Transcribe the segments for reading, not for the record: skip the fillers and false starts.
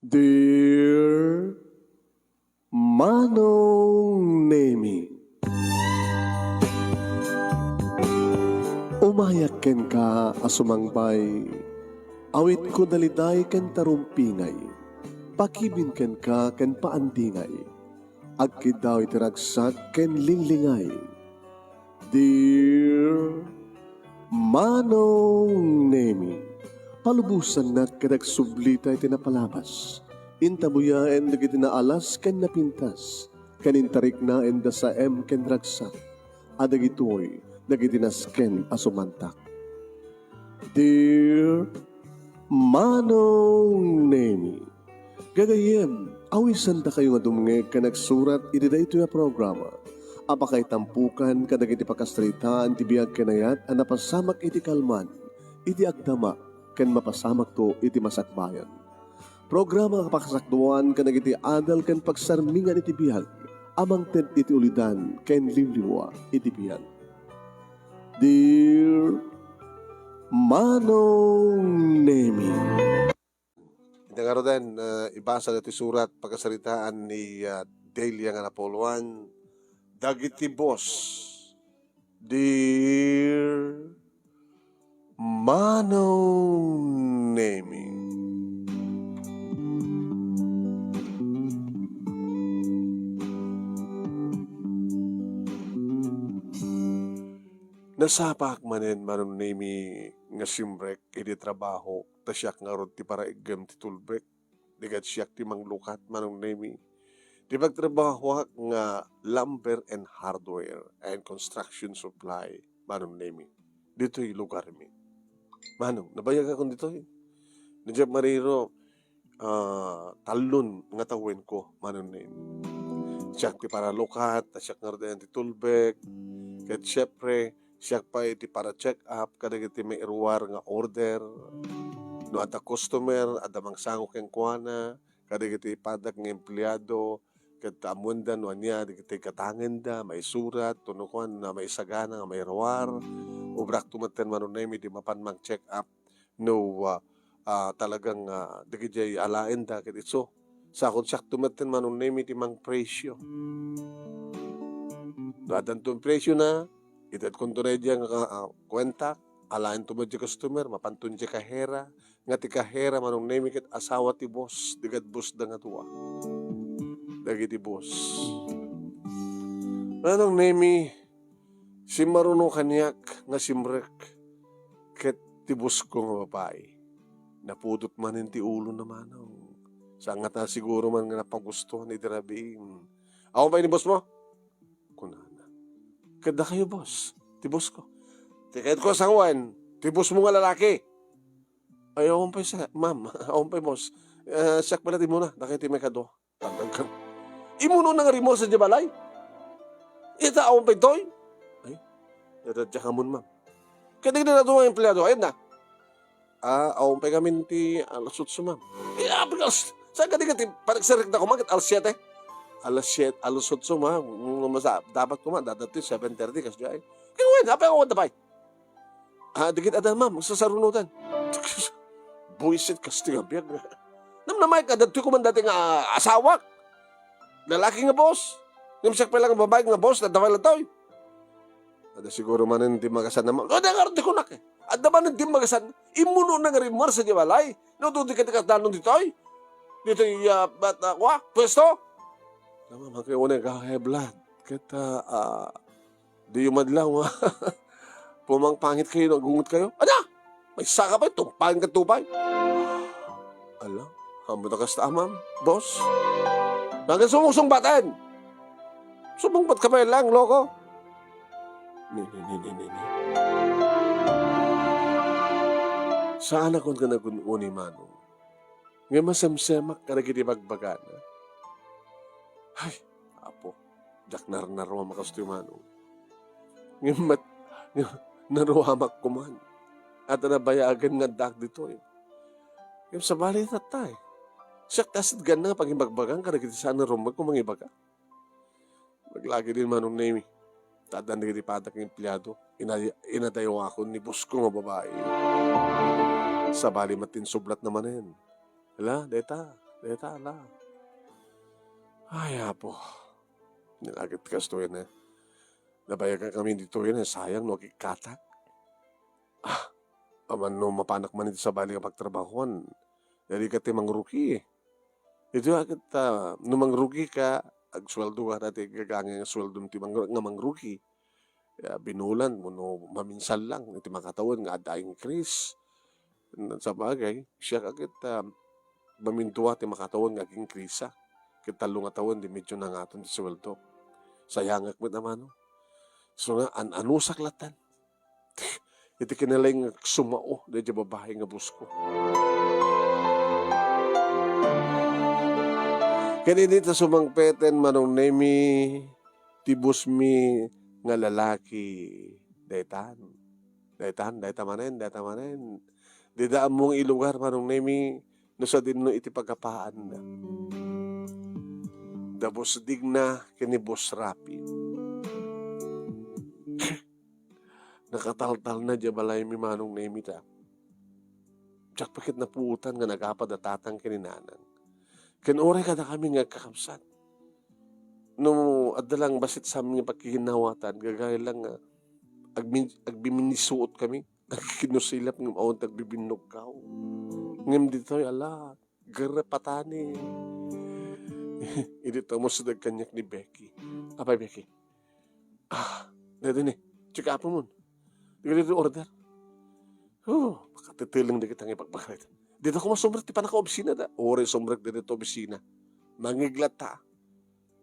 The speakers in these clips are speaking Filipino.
Dear Manong Nemi, umayak ken ka asumangbay, awit ko daliday ken tarumpingay, pakibin ken ka ken paandingay, agkid daw itiragsak ken linglingay. Dear Manong Nemi, palubusan na kadag sublita iti napalabas. Intabuya en dagiti naalas ken napintas. Kanintarik na en da sa ken ragsak. Adagitoy dagiti nasken asumantak. Dear Manong Nemi, gagayem, awisan da kayo nga dumngeg ka nagsurat iti dayto nga programa. Apakay tampukan kadagiti pakastrita ti biyag kenayat a napasamak iti kalman, iti agdama, ken mapasamak to iti masakbayan. Programa kapakasakduan ken iti adal ken pagsarmingan iti bihag, amang ted iti ulidan ken liwliwa iti bihag. Dear Manong Nemi, Hindi nga rin, ibasa na iti surat pagkasaritaan ni Delia nga Napoluan, dagiti boss, Dear Manong Nemi. Nasapak manen Manong Nemi nga simbrek iti trabaho, tasyak nga ron ti paraigam ti tulbrek, digat siyak ti manglukat Manong Nemi. Di pagtrabaho nga lumber and hardware and construction supply Manong Nemi. Dito'y lugar mi. Manong, nabayag ako dito'y. Nandiyan mariro, talon nga tawin ko Manong Nemi. Siyak ti para lukat, tasyak nga ron ti tulbek, kat syempre, siyak pa iti para check up, kadag iti may iruwar nga order, no ada customer, ada mangsango keng kuana, kadag iti padak nga empleyado, kat amundan no niya, iti katangan da, may surat, tunukuan na may sagana, may iruwar, ubrak tumaten Manong Nemi, di mapan mang check up, no talagang digijay alain da, kat itso, sakot siyak tumaten Manong Nemi, di mang presyo. No adan tong presyo na, itat kung tunay diya nga kwenta, alain tumad di customer, mapantun di kahera, nga ti kahera Manong Nemi ket asawa ti boss, digad boss da nga tuwa. Dagiti boss. Manong Nemi, si marunong kanyak nga simrek, ket ti boss ko nga babae. Napudot manin ti ulo na Manong. Sangat na siguro man nga napagustuhan iti rabiin. Ako ba ni boss mo? Kunana. Kada kayo, boss. Ti boss ko. Tikait ko sangwan. Ti boss mo nga lalaki. Ay, akong pa siya. Ma'am, akong pa boss. Siyak pala ti muna. Nakiti may kado. Tagdagkan. Imuno na nga rin mo sa jabalay. Ita akong pa ito'y. Ay, nadadya ka mun, ma'am. Kadig na nato mga empleyado. Ayun na. Akong pa kami ti alasutso, ma'am. Apikas. Saan ka di ka ti panagsarik na kumagat alas 7? Alas 7, alas 8, ma. Dapat ko ma, dadati 7:30 kasi dyan. Kaya wen, apa ako tabay? Digit adan, ma'am, sasarunutan. Buisit kasi nga biyag. Namnamay ka, dati ko man dati nga asawa. Lalaki nga boss. Nimsak pa lang ang babae nga boss, nadawal lang tao. Ada siguro man hindi magasan naman. O, nangarati ko nak eh. At naman hindi magasan. Imuno na nga rin mo sa diwalay. Nututi ka danon dito ay. Dito yung bata ko, pwesto. Tama, magkaiwanay ka kaya blood. Kita, di yung madlaw, pumangpangit kayo, nagungot kayo. Ano? May saka pa, tumpahin ka tupay. Alam, hamo na kasta, ma'am, boss. Hanggang sumusong batin. Sumungbat ka pa lang, loko. Ni. Saan akong ka nagununi, Manong? Ngayon masamsamak ka na kinibagbagan, Ay, apo, jak narwa makasto yung Manong. Ngayon naruhamak ko man. At nabayagan nga dak dito eh. Ngayon sa bali tatay. Siyak tasid gan na pag imbagbagan ka nagiti sana rumag kung mangibaga. Maglagi din Manong Nemi. Tadan na patak ng empleyado. Inadayo ako ni boss ko nga babae. Sa bali matin sublat naman yan. Hala, deta. Deta ala. Ay, apo. Nilagit ka sto yan eh. Nabayagan kami dito yan eh. Sayang no, kikatak. Aman no, mapanak man ito sa bali nga pagtrabahuan. Dari ka timang ruki eh. Ito agad no mangrugi ka, ag sweldo ka dati gagangi nga sweldo ti nga mangrugi. Binulan mo no maminsan lang. Iti makatawan nga adaing Chris. Sa bagay, siya agad mamintuwa ti makatawan nga aging krisa. Kitalo nga tawan di medyo nangaton ti sweldo. Sayangak mo naman no. So nga, ano saklatan? Iti kinalay nga sumao na di babae nga busko. Kanina sumangpeten manong nemi tibus mi nga lalaki. Daytan manen. Di daan mong ilugar manong nemi no sa din no iti pagkapaan na. Dabos digna kinibos rapi. Nakataltal na dya balay mi manong nemi ta. Tsak pakit na puutan nga nagapadatatan kininanan. Kinoray ka na kami nga kakamsan. No, adalang basit sa aming pagkikinawatan, gagaya lang nga, agbiminisuot kami, agkinusilap ng maon, agbibinog ka. Ngam dito'y, ala, garapatani. Idito mo sa dagkanyak ni Becky. Apay, Becky? Dito ni, check up mo. Di ka dito order. Makatitilang di kitang ipagpakalit. Dito ko masumrek, di pa naka-obsina da. Ore, sumrek dito obsina. Mangiglat ta.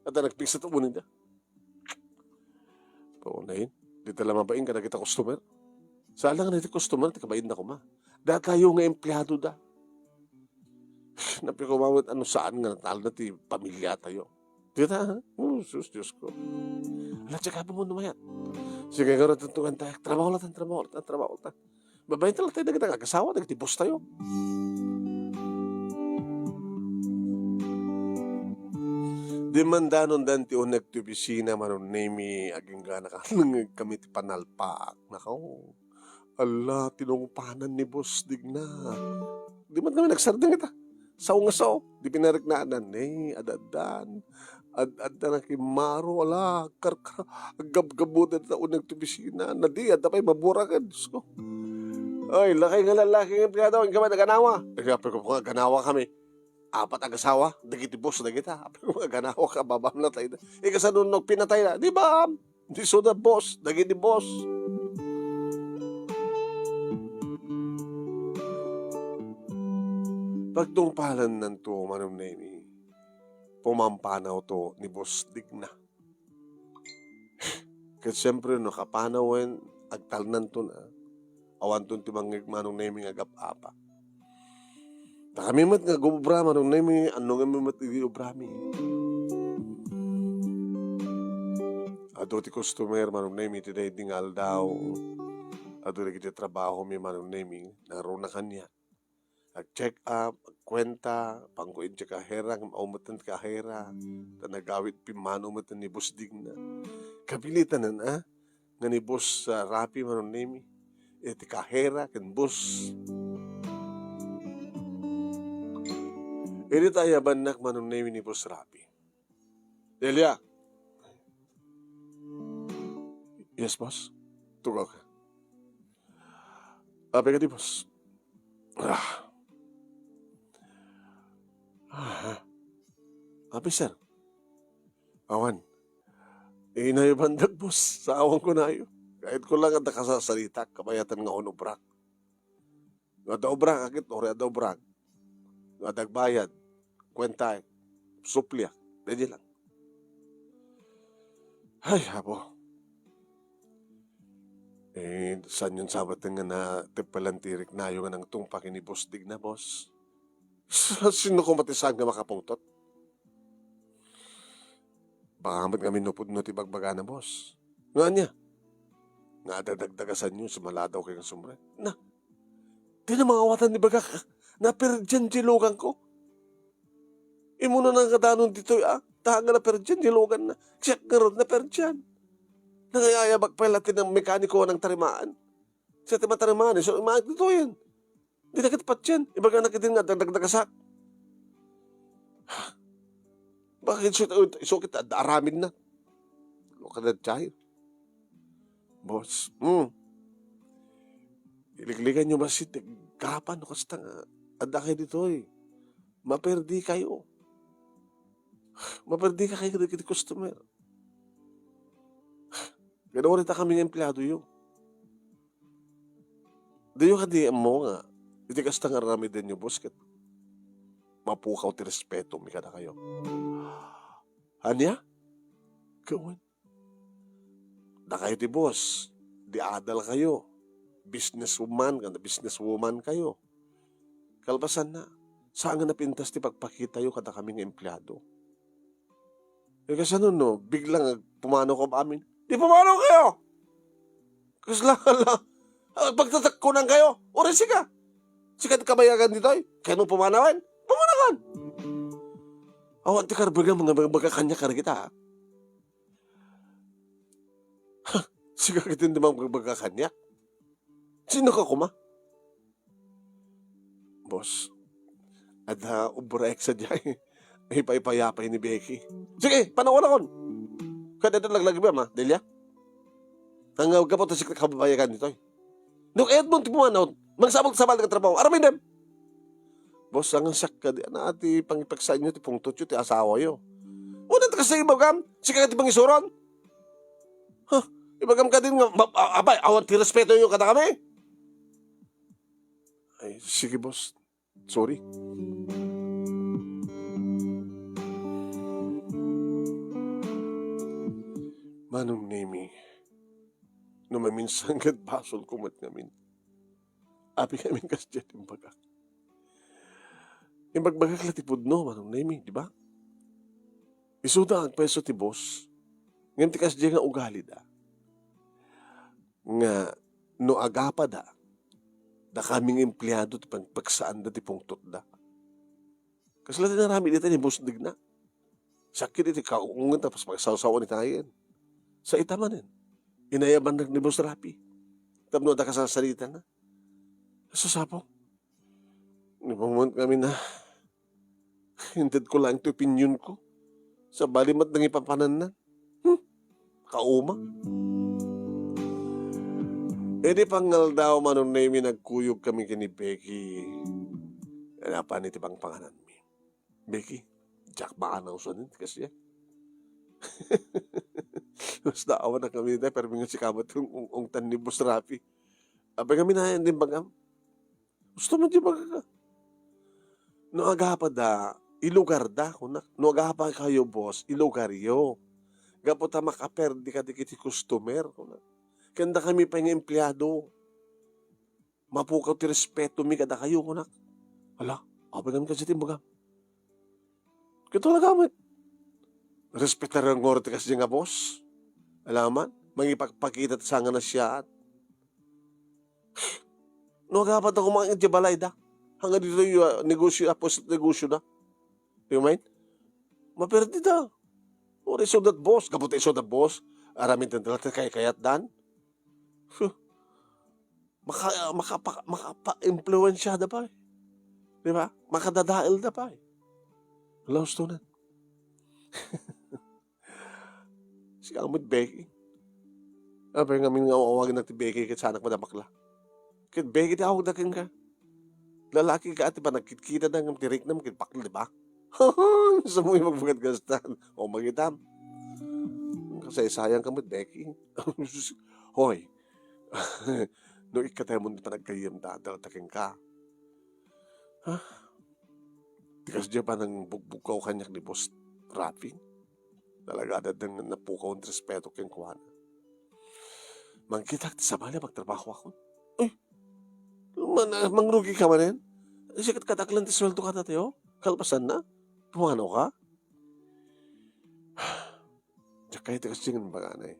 At nagpiksa ito mo ninda. Paunahin, dito lang mabain ka na kita customer. Saan lang na ito customer, di kabain na ko ma. Da tayo nga empleyado da. Napikumawit ano saan nga natalo na ti pamilya tayo. Dito ha? Diyos ko. Alam, tsaka pa mo naman yan. Sige nga rin tuntungan tayo. Trabaho lang. Babayin talang tayo na nagkasawa, nagtibos tayo. Di man danon danti o nagtubisina manon nemi aging gana ka kami ti panalpak. Nakaw, ala, tinungpanan ni boss digna. Di man kami nagsardang kita. Sao nga sao, di pinarik na anan. Adadan. Adda na kimaro, ala, agab-gabudan na unang tubisina. Nadi, adda pa'y maburakan. Diyos ko. Ay, lakay nga lalaki ng empleyado. Ang kamay, naganawa. Nagapay ko nga, ganawa kami. 4 agasawa, dagiti boss na kita. Apay ko nga, ganawa ka, babam na tayo. Ikasanunog, pinatay na. Di ba? Di so na boss, dagiti boss. Pagtungpalan ng to, manong neni, pumampanaw to ni boss digna. Kasi siyempre, no, kapanawan, agtalnan to na. Awan to timangig manong nemi nga gap-apa. Takamimat nga gubra manong nemi, ano nga mimat i-ubrami. Ado ti customer manong nemi, ti tingal daw. Ado ti trabaho mi manong nemi, naroon na kanya. Ag-check up, agkwenta, pangkuin ti kahera, maumatan ti kahera, tanagawit pimano umatan ni boss digna. Kapilitan na nga ni boss Rapi manong nemi. Ti kahera, ken bus. Edi tayo banak manong nemi ni Boss Rapi. Delia. Yes, boss. Tugaw ka. Ape ka di, boss. Ape, sir. Awan. Inayo bandag, boss. Sa awan ko na ayo. Kahit ko lang ang nakasasalita, kabayatan nga onobrak. Nga daobrak, akit, ore daobrak. Nga dagbayad, kwenta, suplya, dadi lang. Ay, habo. Saan yung sabat nga na tipalantirik na yung anang tungpakin ni Boss Dig na, boss? Sino ko matisag nga makapungtot? Baka kamat nga minupod no tibagbaga na, boss. Nga niya? Nga dadagdagasan nyo, sumala daw kayo ng sumre. Na, di na mangawatan ni Bagak, na perdiyan dilogan ko. Imo na nang kadanon dito, tahan nga na perdiyan, dilogan na. Siyak nga ron na perdiyan. Nangayayabag pa latin ng mekaniko ng tarimaan. Sa tima tarimaan, so dito yan. Di na katapat yan. Ibaga na kitin nga, dagdagasak. Bakit so kita aramin na? Lo ka na tayo. Boss, iliklikan nyo ba si kapan o kasta nga. Ada kayo dito eh. Maperdi kayo. Maperdi ka kayo kiti customer. Ganawa rin kami ng empleyado yun. Diyo ka di mo nga. Iti kasta nga rami din nyo, boss. Kat mapukaw ti respeto, may kada kayo. Anya? Gawin. Da kayo ti boss. Di adal kayo. Businesswoman kayo. Kalbasan na. Saan nga napintas ti pagpakita yo kada kaming empleyado? E kasi ano no, biglang pumano ko amin. Di pumano kayo! Kasi lang. Pagtatakkunan kayo. Oras ka. Sikat kabayagan dito ay. Kaya nung pumanawan, pumanawan. Awan ti karbaga mga magkakanya-kanya kita ha. Sikat kita hindi mga magkakanya. Sino ka kuma? Boss, ada ubra eksa diyan. Ay payapay ni Becky. Sige, panawala kon. Kada laglag ba ma, Delia? Ang gapo ta sikat kabayagan dito. Nung Edmond pumanaw, magsabal-sabal ka trabaho. Aramin dem. Boss, ang sakka di na ati pangipagsa inyo ti pungtot yu ti asawa yo. Una ta kasi ibagam, sikat ti pangisuron. Huh, ibagam ka din nga, abay, awan ti respeto nyo kada kami. Ay, sige boss. Sorry. Manong Nemi, numaminsan kat basol kumat ngamin. Api kami kasya timbagak. Imbagbagak latipod no, Manong Nemi, di ba? Isuda ang peso ti boss. Ngayon ti kasya nga ugali da. Nga, no agapa da. Da kaming empleyado ti pagpaksaan da ti pungtot da. Kasi lahat na rami dito ni boss digna. Sakit iti kaungan tapos pagsasawa ni tayo. Sa itamanin. Inayaban na ni boss Rapi. Tapno da kasasalita na. Sasapong. Nipamont kami na hintid ko lang ito opinion ko. Sa balimat ng ipapanan na. Kauma. E di pangal daw Manong Nemi nagkuyog kami kini Becky. Ano ni tibang panganan mi? Becky, Jack maanaw sa nin kasi yan. Mas naawa na kami na pero mga sikamat yung ungtan ni Boss Rapi. Abay kami na yan din bagam. Gusto mo di baga ka? No agapa da, ilugar da. No agapa kayo boss, ilugar yo. Gapota makaperdi ka di kiti customer. Kanda kami pa yung empleyado. Mapukaw ti respeto mi kada kayo kunak. Hala, abay kami kasi timbagam. Kito na gamit. Respetar ang ngorte kasi nga boss. Alaman, mangipagpakita sa nga na siya. No, kapat ako mga balay da. Hanggang dito yung negosyo, apos negosyo na. You mind? Maperdi da. O, iso dat boss. Kapot iso dat boss. Aramin tindalat kaya-kayat dan. Makapa-influensya da pa eh. Di ba? Makadadail da pa eh. Laos to na. Si Amod Becky. Abay ngamin nga awagin natin Becky kit sanak madamakla. Kit Becky di awag dakin ka. Lalaki ka ati ba nagkitkita na ng tirik na kit pakla, di ba? Sa mo yung magbagat-gastan. O magitam. Kasi sayang ka mo Becky. Hoy. No ikatay mo pa nagkayam dadalatakin ka. Ha? Tikas diya pa nang bugbukaw kanyak ni Boss Rapi. Talaga adad ng napukaw ng respeto keng kuwana. Mangkitak ti sabali magtrabaho ako. Eh, mangrugi ka man yan. Sikat kataklan ti sweldo ka na tayo. Kalpasan na. Pumano ka. Diyak kayo tikas diyan ng baganay.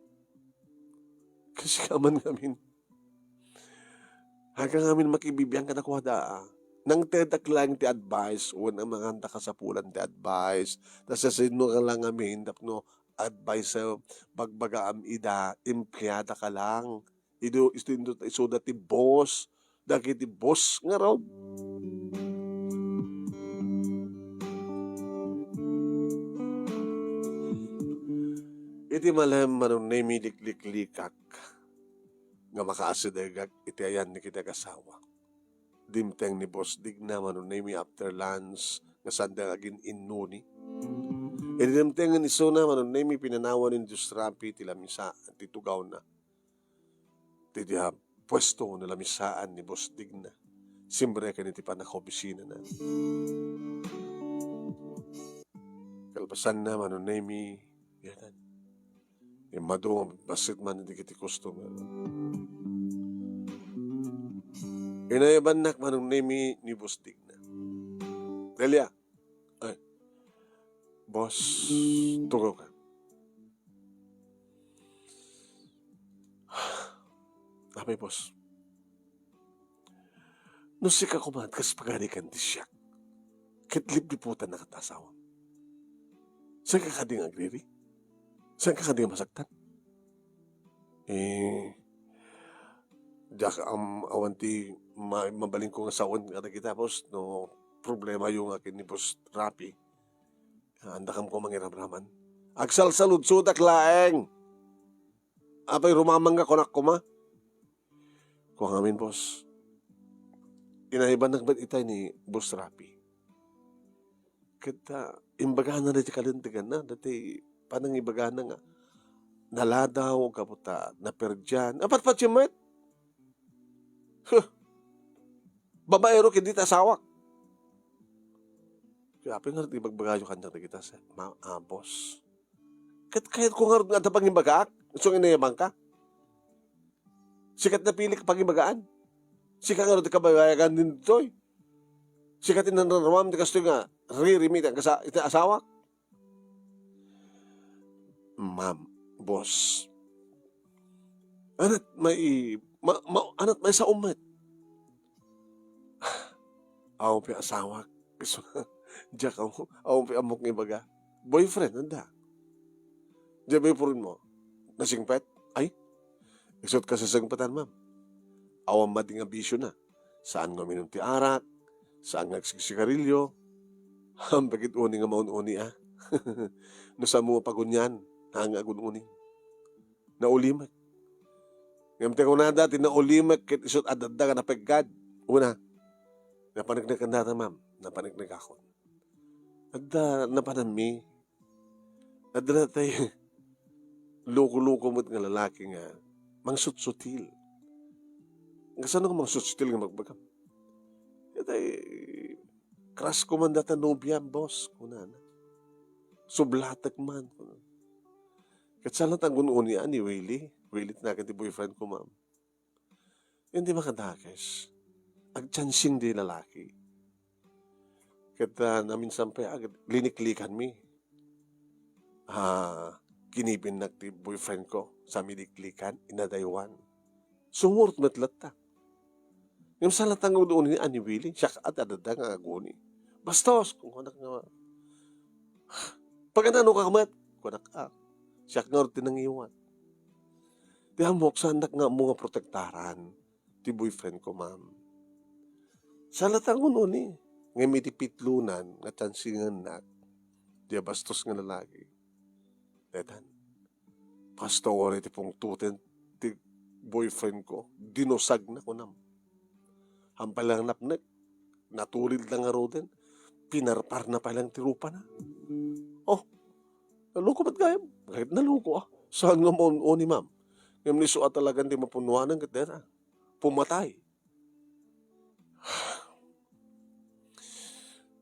Kasi kaman ngamin. Hanggang ngamin makibibiyang ka na kuwada. Nang tedak lang ti advice, unang mga handa ka sa pulan ti advice, tas sasino ka lang amin, no, advice sa bagbagaam ida, empleyada ka lang. Iso dati boss, dati boss nga raw. iti malam manong namilikliklikak nga makaasidagag iti ayan ni kita kasawa. Dimteng ni Boss Digna manong nami after lunch nga sandang agin innuni. Iti dimteng ni Sona manong nami pinanawan ni Diyos Rapi ti lamisa at titugaw na. Ti diha pwesto na lamisaan ni Boss Digna. Simbre ka niti panakobisina na. Kalpasan na manong nami yanan. Yung madung basit man hindi kiti customer. Inayabanak manong nami ni Boss Digna. Delia, ay, boss, tugaw ka. Amay, boss. Nusik ako man, kas pagani kan di siya. Kitlip di putan na katasawa. Saan ka kading agriri? Saan ka kading masaktan? Diyak awanti mabaling ko nga sawan kada kita, boss, no problema yung akin ni Boss Rapi. Andakam ko mangiramraman. Agsalsalud sudak laeng. Apay rumamang ka konak ko ma. Kung amin, boss. Inaiban nagbat itay ni Boss Rapi. Kita, imbagahan na dati kalintigan na. Dati, panang ibagahan na nga. Naladaw, kaputa, naperdiyan. Apat pa siya, babaero kindi tasawak. Kaya apin nga ibagbagayo kanya na kita sa boss. Kahit kung nga ito pang imbagaak, gusto nga inayamang ka. Sikat na pili ka pang imbagaan. Sikat nga rin kabayagan din ito. Sikat inanramam di kasto nga ririmit ang asawak. Ma'am, boss. Anat may sa umat. Aw pi asawak. Gusto nga. Diyak ako. Aw pi amok ng baga. Boyfriend, nanda. Diyan may purin mo. Nasingpet? Ay. Isot ka sa singpetan, ma'am. Awang mati nga bisyo na. Saan nga minum ti arak? Saan nga sigarilyo? Bakit uni nga maun-uni, ah? No sa mga pagunyan, hanga agun-uni. Naulimat. Ngayon ko na dati, naulimat kit isot adada ka na pagkad. Una, napanagnagan data, ma'am. Napanagnagan ako. Adda, napanami. Adda na tayo, loko-loko mo't nga lalaki nga, mangsut-sutil. Nga saan ako mangsut-sutil nga magbagam? Ito ay, crush ko man data nobya, boss. Kuna na. Sublatag man. Kat saan lang tangon unian ni Willie. Willie tinakan ti boyfriend ko, ma'am. Hindi makadakes. Agchansing di lalaki. Kat namin sampay agad, liniklikan mi. Kinipin na ti boyfriend ko sa miliklikan, inadaywan. Sumurot matlat ta. Yung sa latang ulo ni Ani Willie, siya at adada nga aguni. Bastos, kung anak nga. Pag ano ka kamat, kung anak ka. Siya nga rin tinangiwan. Di hamok sa anak nga mga protektaran, ti boyfriend ko, ma'am. Sa latang ulo ni, nga may tipitlunan, nga tansingan na, di bastos nga lalaki. Detan, pastor iti pong tuten, ti boyfriend ko, dinosag na ko nam. Hampalang napnek, natulid lang nga roden, pinarpar na palang tirupa na. Oh, naluko ba't gayam? Kahit naluko ah. Saan nga mo ni ma'am? Ngayon ni suat talagang di mapunuan ng katera. Pumatay.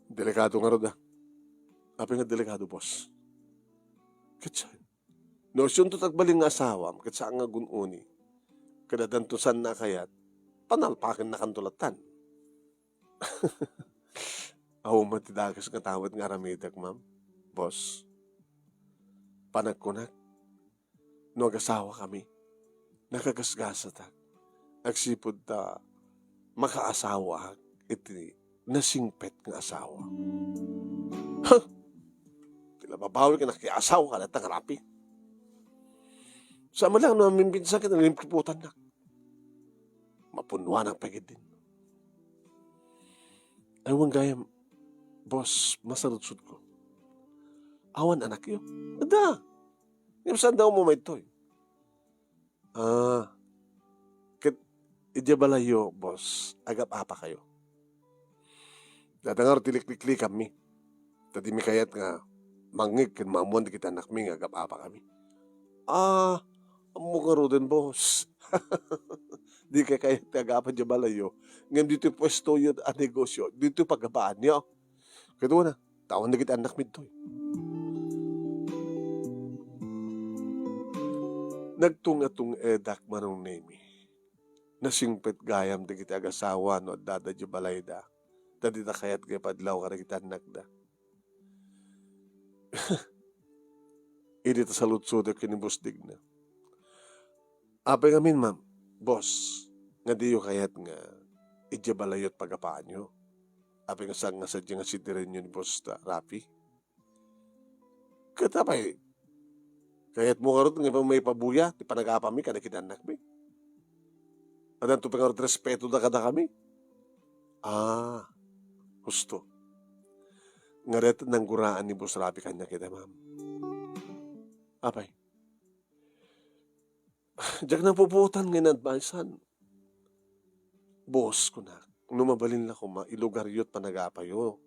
Delikado nga rin ah. Api nga delikado, boss. Katsan. No, siyon to tagbaling nga asawam, katsaan nga gununi. Kadadantusan na kayat, panalpakin na kantulatan. Aw, matidagas nga tawad nga ramidag, ma'am. Boss. Panagkunak. No, agasawa kami. Nakagasgasat ak. Agsipod ta, makaasawa ak. Iti, nasingpet nga asawa. Huh! Tila babawi ka nakiasawa ka na tangarapi. Sama lang, no, mimbinsan ka na limkiputan na. Mapunuan ang pagid din. Ewan gayam, boss, masarutsud ko. Awan anak yun. Ada. Yung saan daw mo may toy? Kit ijabalayo, boss. Agap apa kayo. Dadangar tilik-likli kami. Tadi mi kayat nga mangig kin mamuan di kita anak mi nga agap apa kami. Amo ka ro din, boss. Di kay kayat agapan jabalayo. Ngem dito pwesto yun a negosyo. Dito pagabaan niyo. Kedua na, taon na kita anak mi toy. Nagtunga-tung edak manong nemi. Nasingpet gayam di kita agasawa no dada balay da. Tadi ta kayat kay padlaw ka kita anak da. Ini ta salut-sudo kinibusdig na. Apay ngamin ma'am, boss, nga diyo kayat nga ijabalayot pagapaan nyo. Apay nga sang nga sadya nga sidirin nyo ni boss ta, Rapi. Katapay, kayat mo karot nga may pabuya, di panagapami ka na kinanak mi. Adan to pangarot respeto da kada kami. Husto. Ngaret nang guraan ni Boss Rapi kanya kita, ma'am. Apay. Diyak nang puputan nga advicean. Boss ko na. Numabalin la ko ilugar yot panagapayo.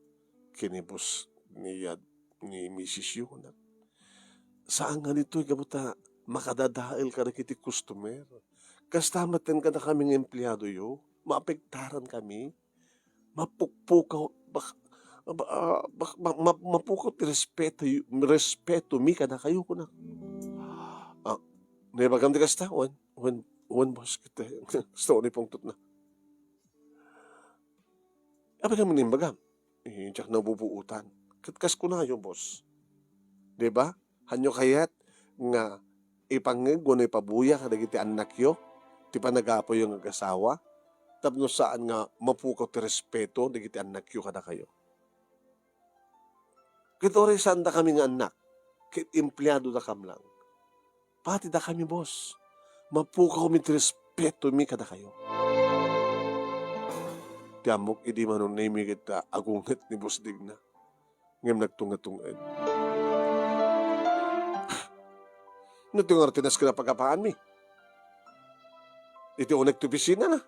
Kini boss ni Mrs. Yu na. Saan nga nito'y kabuta makadadail ka na kiti customer. Kastamatan ka na kaming empleyado yo. Maapektaran kami. Mapukpukaw. Mapukaw ti respeto mi ka na kayo ko na. Nebagam di kasta. One boss kita. Gusto ko ni pungtot na. Apa kami nimbagam? Diyak na bubuutan. Katkas ko na yung boss. Diba? Hanyo kayat nga ipangig na ipabuya kada kiti anak yo. Ti panagapo yung agasawa. Tapno saan nga mapukaw ti respeto da kiti anak yo kada kayo. Kito rin saan da kami nga anak. Kit empleyado da kam lang. Pati da kami boss. Mapukaw mi ti respeto mi kada kayo. Tiamok, idi man nung name kita agunget ni Boss Digna. Ngayong nagtunga-tungad. Natungar tinas ka na pagkapaan mi. Iti o nagtupisina na.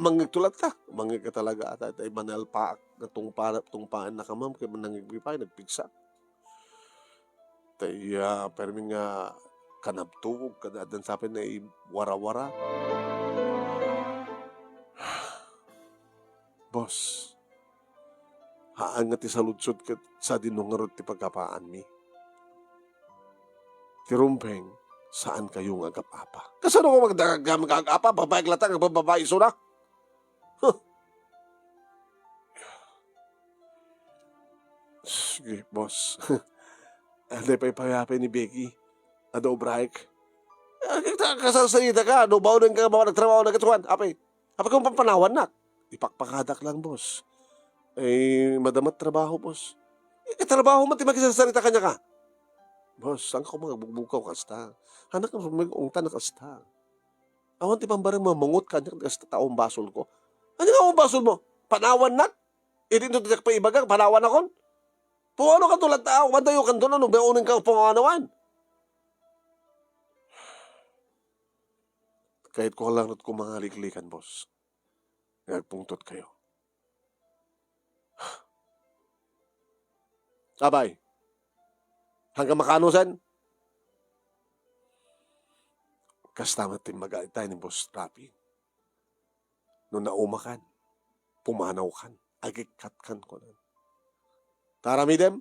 Mangigtulat ka. Mangig ka talaga at ay manalpaak na tungpaan na kamam kaya manangigpipay, nagpigsa. Taya, permi nga kanabtug, kadadan sapin na wara-wara. Boss, haan nga ti saludsod kat sa dinungarot ti pagkapaan mi. Ti rumpeng, saan kayong agap-apa? Kasano ko mag-agap-apa? Babae latang, babae sura? Sige, boss. Hindi pa ipayapin ni Becky. Ado, break. Kasasalita ka, ano ba ka ba nagtrabaho na katuan? Apay kong pampanawan na. Ipakpakadak lang, boss. Madamat trabaho, boss. Trabaho mo, ti magsasalita kanya ka. Boss, saan ko mga bugbukaw kasta? Hanak na mag-ungta na kasta. Awan ti pambarang mamungot kanya kasta taong basol ko. Ano nga ang basol mo? Panawan na? Idin to tiyak pa ibagang, panawan akon? Puano ka tulad tao? Mandayo ka doon, ano? Bayunin ka panganawan. Kahit ko lang at kumangaliklikan, boss. Nagpungtot kayo. Abay, hanggang makanusan, kastamat din mag-aitay ni Boss Rapi. Nung naumakan, pumanaw kan, agikatkan ko na. Tara, midem.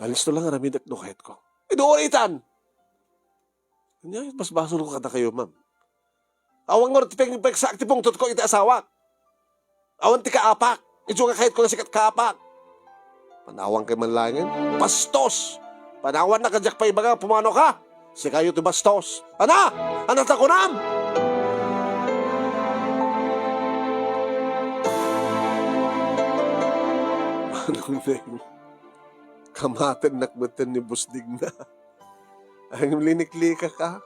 Alis to lang ang ramidak no kahit ko. Iduuritan! Kanya, mas basol ko kada kayo, ma'am. Awang nga, tipeng pungtot ko iti asawa. Awan ti kaapak. Ito nga kahit ko na sikat kaapak. Panawang kay manlangin. Bastos! Panawan na kadyak pa ibaga, pumano ka. Si kayo ti bastos. Ana! Anak ta ko nam! Anong name? Kamaten nakmatan ni Boss Digna. Ang linikli ka.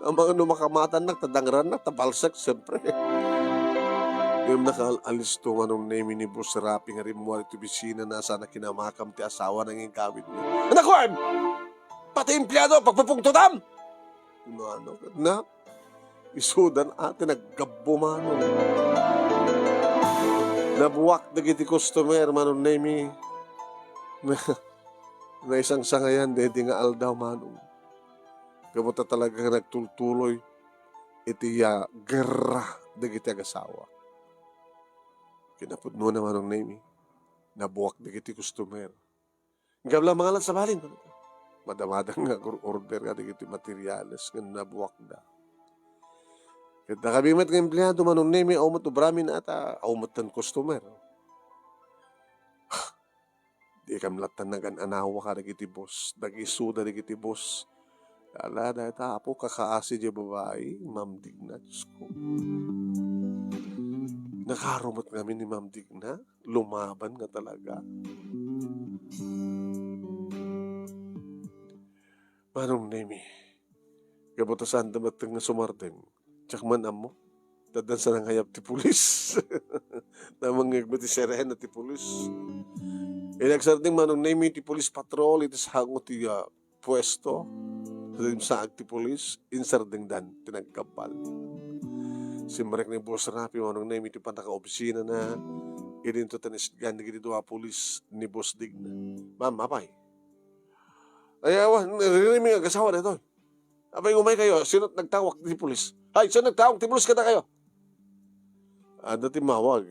Ang mga numakamatan na, tadangran na, tabalsak, siyempre. Yung nakaalis to manong name ni Boss Rapi nga rin mo ito bisina na sana kinamakam ti asawa ng ingkawit niya. Anak ko, pati empleyado, pagpupugtutam! Ano, na, isudan ate naggabo manong. Nabuwak na giti customer manong name na isang sangayan, dede nga aldaw manong. Kamuta talaga nagtultuloy, iti gerra na giti agasawa. Kinapod mo naman ang name, nabuwak na giti customer. Gabla mga lang sa balin. Madamadang nga order nga giti materials nga nabuwak na. Kaya nakabimat ng empleyado manong name, aumot ubramin ata, aumot ng customer. Di kamlatan nagan-anawa ka na giti boss, nag-isuda na giti boss. Ala, dahil tapo kakaasi di babae, Ma'am Digna, Diyos ko. Nakarumot kami ni Ma'am Digna, lumaban nga talaga. Manong nemi, kabutasan damatang nga sumarteng, tsakman amo, dadan sa nangayap ti pulis. Namang ngagmati serahan na ti pulis. Nagsarting manong nemi ti pulis patrol, iti sango ti pwesto, sa ti pulis, insarding dan, tinagkapal. Simrek ni Boss Rapi, manong name iti panaka-obsina na ininto tanis gan ni dua pulis ni Boss Digna. Ma'am, apay. Ay, awan, narinig nga gasawa na ito. Apay, umay kayo, sino nagtawag ni pulis? Ay, sino nagtawag ti pulis kada kayo? Dati mawag,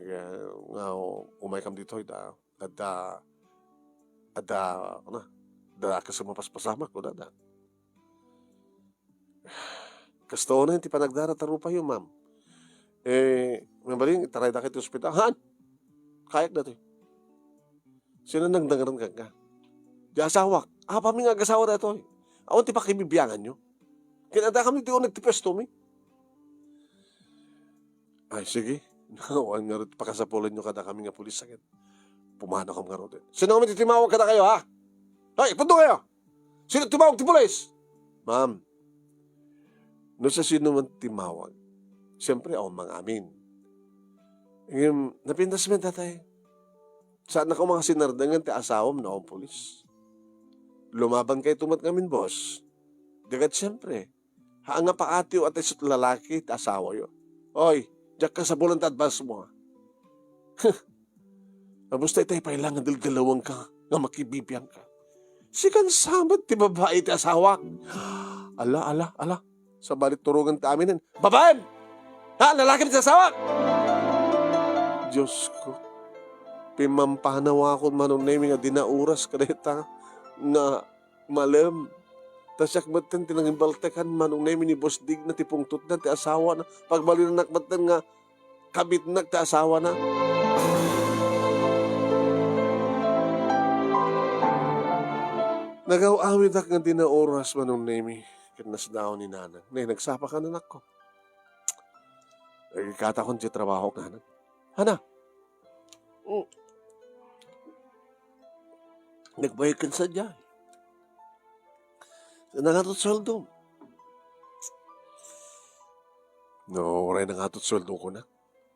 nga umay kam dito, ada ka sa mapaspasamak ko, dada. Kasto na, ti panagdara tarupa yun, ma'am. Mabaling, taray na kayo sa ospital. Han? Kayak na ito. Sino nang dangaran ka? Di asawak. Pami nga agasawa na ito. Awan ti pa kimibiyangan nyo. Kinada kami di ko nagtipesto mi. Ay, sige. Awan nga rin pakasapulan nyo kada kami nga pulis sakit. Pumano kam nga rin. Sino kami titimawag kada kayo, ha? Ay, punto kayo. Sino timawag ti pulis? Ma'am, no sa sino man timawag, siyempre, ako mga amin. Napindas mo tatay. Saan ako mga sinardangan ti asawam na akong polis? Lumaban kayo tumat ngamin, boss. Dagat siyempre. Haan nga pa atiyo at isot lalaki ti asawa yo. Oy, diyak ka sa bulan ta advance mo. Nabusta itay pailangan dalawang ka nga makibibiyang ka. Sikan sabat ti babae ti asawa. Ala. Sa balik turugan ta aminin. Babae! Ha? Lalaki ni sasawa! Diyos ko. Pimampanawa ko manong name nga dinauras kadeta nga malam. Tasyak batan tinangin baltekan manong name ni Boss Dig na tipungtut na ti asawa na. Pagbali na nakbatan nga kabit na ti asawa na. Nagaw-awid ak nga dinauras manong name. Kinas daw ni nanang. Nagsapa ka na ko. Nagkata kong siya trabaho ka na. Hana? Nagbayad ka sa dyan. Nangatot sweldo. No, oray nangatot sweldo ko na.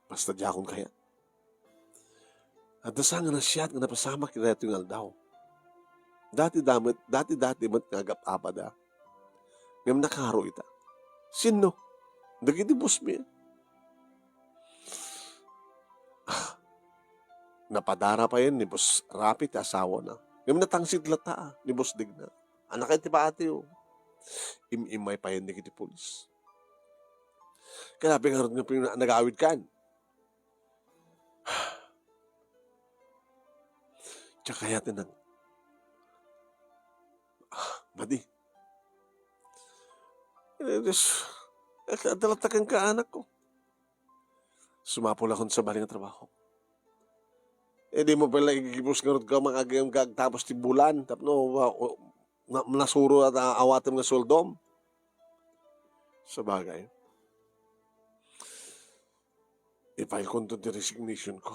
Basta dyan akong kaya. At nasa nga na siya nga napasama kita ito yung aldaw. Dati mat ngagap-apa da. Ngam nakaro ita. Sino? Dagiti boss mi. Napadara pa yan ni Boss Rapi, asawa na. Ngam natangsid lata ni Boss Digna. Anak kayo ti pa ate o. Imay pa yan ni kiti pulis. Kaya pingarot nga nag-awid kan. Tsaka kaya tinang. Madi. Dalatakan ka anak ko. Sumapol akong sa baling trabaho. Di mo pala igigibos nga rin ka mga agayang tapos ti bulan. Tapno, nasuro at awatem nga soldom. Sa bagay. I-file ko ito di resignation ko.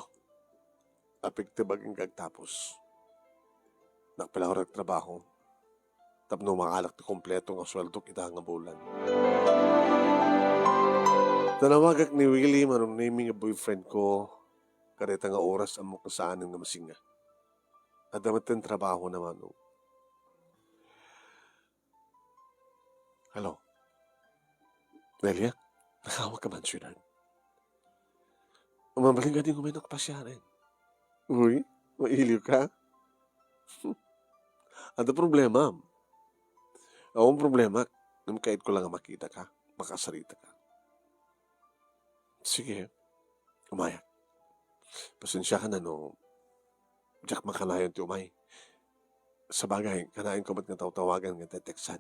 Apekte baging kagtapos. Nakpala ko rin trabaho. Tapno, makalak ti kompleto nga sweldo kita nga bulan. Tanawagak ni Willie manong naming nga boyfriend ko kareta nga oras amok na saan nga masinga. At damat ang trabaho naman. No? Hello? Delia? Nakawag ka man, sweetheart. Umabaling ka din kumain ng pasya rin. Uy, mailiw ka? Ano problema? Ang problema, nang kahit ko lang nga makita ka, makasarita ka. Sige, umayak. Pasensya ka na no, Jack makanayon ti umay. Sa bagay, kanain ko ba't nga tawagan nga teteksan.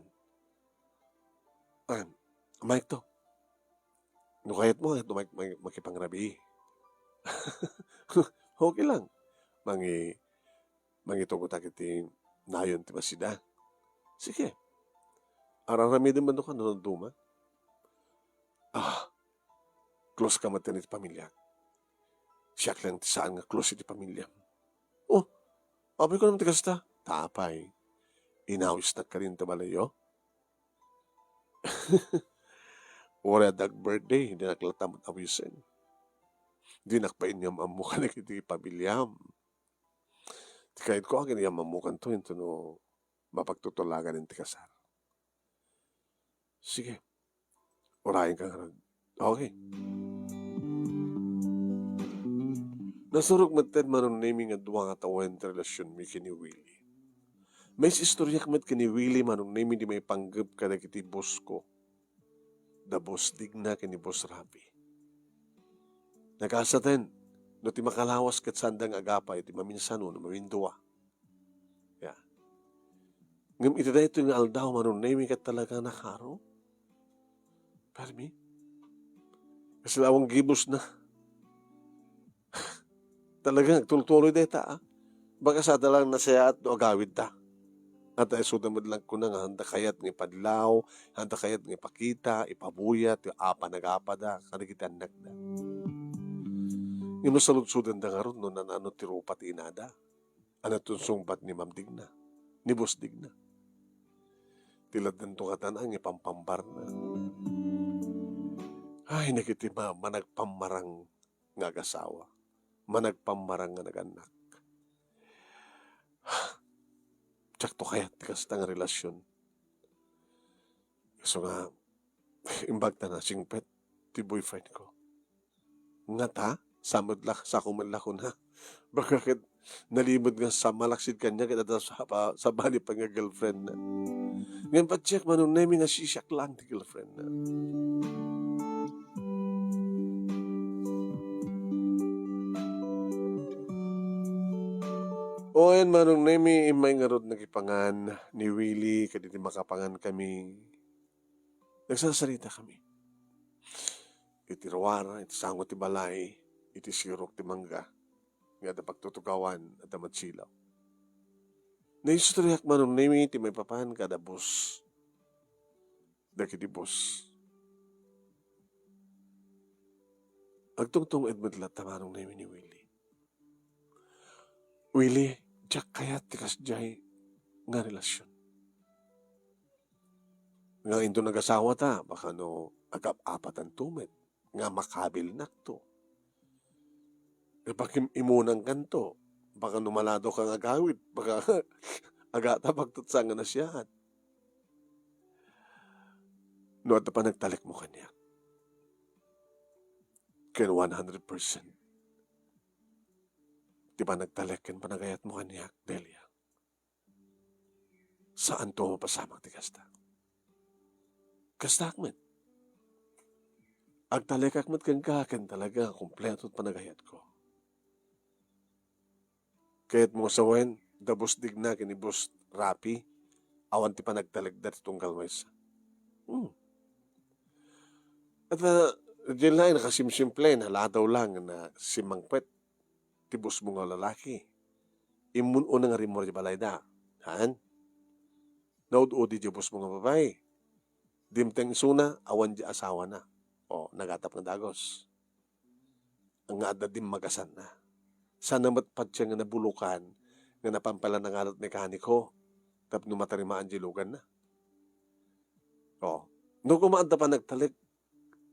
Umayag to. No kahit mo, makipangrabi. Okay lang. Mangitugot iti nayon ti masida. Sige. Ararami din man ka noon duma. Close ka matin iti pamilya. Siyak lang ti saan nga close iti pamilya. Oh, abay ko naman ti kasta. Tapay. Inawis na ka rin tabalayo. Ora dag birthday, hindi naklatamot awisin. Di nakpainyam amu ka na kiti pamilyam. Di kahit ko ang iniyam amu kan to, ito no, mapagtutulagan ng tikasar. Sige, orahin ka nga. Okay. Nasurog matin manon naming nga duwa nga tawen relasyon mi kini Willie. May istorya kamat kini Willie manong naming di may panggap ka na kiti boss ko. Da boss digna kini boss Rapi. Nakasaten, no ti makalawas kat sandang agapay, ti maminsano, no mamindua. Yeah. Ngam iti da ito nga aldaw manon naming kat talaga nakaro. Parmi? Kasi lawang gibos na. Talagang tultuloy deta Baka sa dalang nasaya at agawid ta. At ay sudamad lang ko na nga handa kayat ng ipadlaw, handa kayat ng ipakita, ipabuyat, apa nag-apada, kanagita nagda. Yung masaludsudan da nga ron, no, na ano tirupat inada. Ano tunsungbat ni Ma'am Digna, ni Boss Digna. Tilad ng tungatan ang ipampambar na. Ay, nakitima, managpamarang nga agasawa. Managpamarang nga naganak. Tsak to kaya tikas nga relasyon. So nga, imbag na singpet, ti boyfriend ko. Nga ta, sa kumadla ko na. Bakit nalimod nga sa malaksid kanya, kita sa bali pa nga girlfriend na. Ngayon pa check, manong nemi nga sisyak lang ti girlfriend na. O yan manong nemi imay nga rod nagipangan ni Willie kaditi makapangan kami. Nagsasarita kami. Iti rawara, iti sangot ti balay, iti sirok ti mangga, nga da pagtutugawan at damat silaw. Naistoryak manong nemi iti may papan kada bus. Dakiti bus. Agtungtong edmad lat tamanong nemi ni Willie. Willie, Jack kaya tikas jay nga relasyon. Nga into nag-asawa ta, baka no agap-apat ang tumit. Nga makabil nakto. E pakim imunang kanto, baka numalado kang agawid, baka agata pagtutsangan na siya. No at pa nagtalik mo kanya. Ken 100%. Di ba nagtalik ken panagayat mo kanya, Delia? Saan to mapasamang ti kasta? Kasta akmet. Agtalik akmet ken kaken talaga kompleto at panagayat ko. Kaya't mo sawen, dabos digna ken ni Boss Rapi, awan ti panagtaligdat itong galwes. At diyan lang, nakasimsimple, naladaw lang na simangpet, tibos mo nga lalaki. Imun nga rin mo rin balay da. Han? Naud-udi di bos mo nga babae. Dimteng suna, awan di asawa na. O, nagatap na dagos. Ang nga dim magasan na. Sana matpad siya nga nabulukan, nga napampala ng alat mekaniko, tap numatarimaan di lugan na. O, no kumaanda pa nagtalik,